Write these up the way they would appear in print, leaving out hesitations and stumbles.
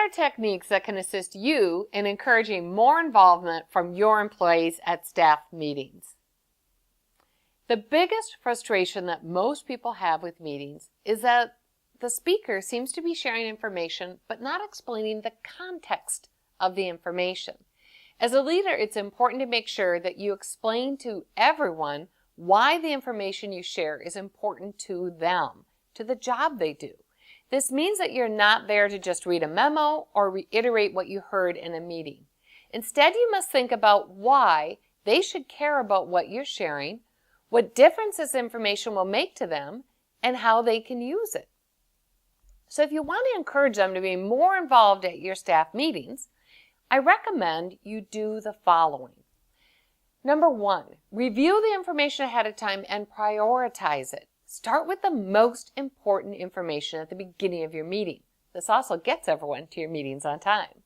are techniques that can assist you in encouraging more involvement from your employees at staff meetings. The biggest frustration that most people have with meetings is that the speaker seems to be sharing information but not explaining the context of the information. As a leader, it's important to make sure that you explain to everyone why the information you share is important to them, to the job they do. This means that you're not there to just read a memo or reiterate what you heard in a meeting. Instead, you must think about why they should care about what you're sharing, what difference this information will make to them, and how they can use it. So if you want to encourage them to be more involved at your staff meetings, I recommend you do the following. Number 1, review the information ahead of time and prioritize it. Start with the most important information at the beginning of your meeting. This also gets everyone to your meetings on time.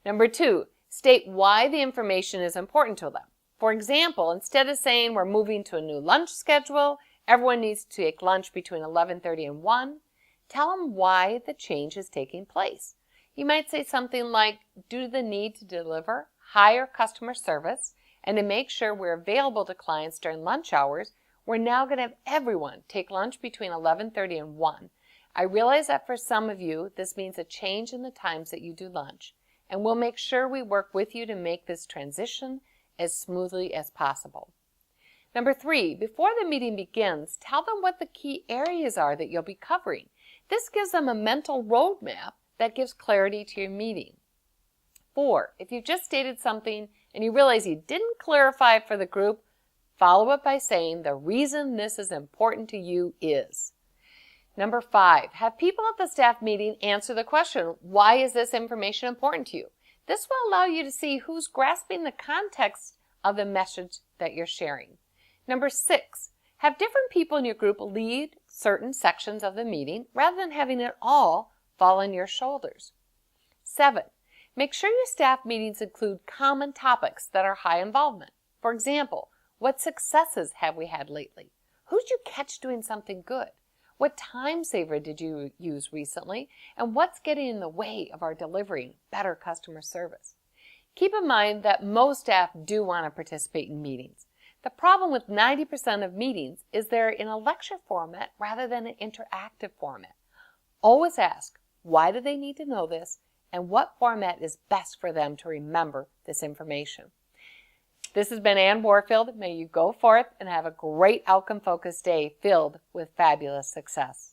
Number 2, state why the information is important to them. For example, instead of saying we're moving to a new lunch schedule, everyone needs to take lunch between 11:30 and 1, tell them why the change is taking place. You might say something like, due to the need to deliver higher customer service and to make sure we're available to clients during lunch hours, we're now going to have everyone take lunch between 11:30 and 1. I realize that for some of you, this means a change in the times that you do lunch, and we'll make sure we work with you to make this transition as smoothly as possible. Number 3, before the meeting begins, tell them what the key areas are that you'll be covering. This gives them a mental roadmap that gives clarity to your meeting. 4, if you've just stated something and you realize you didn't clarify for the group, follow it by saying the reason this is important to you is. Number 5, have people at the staff meeting answer the question, why is this information important to you? This will allow you to see who's grasping the context of the message that you're sharing. Number 6, have different people in your group lead certain sections of the meeting rather than having it all fall on your shoulders. 7, make sure your staff meetings include common topics that are high involvement. For example, what successes have we had lately? Who did you catch doing something good? What time saver did you use recently? And what's getting in the way of our delivering better customer service? Keep in mind that most staff do want to participate in meetings. The problem with 90% of meetings is they're in a lecture format rather than an interactive format. Always ask, why do they need to know this? And what format is best for them to remember this information? This has been Ann Warfield. May you go forth and have a great outcome-focused day filled with fabulous success.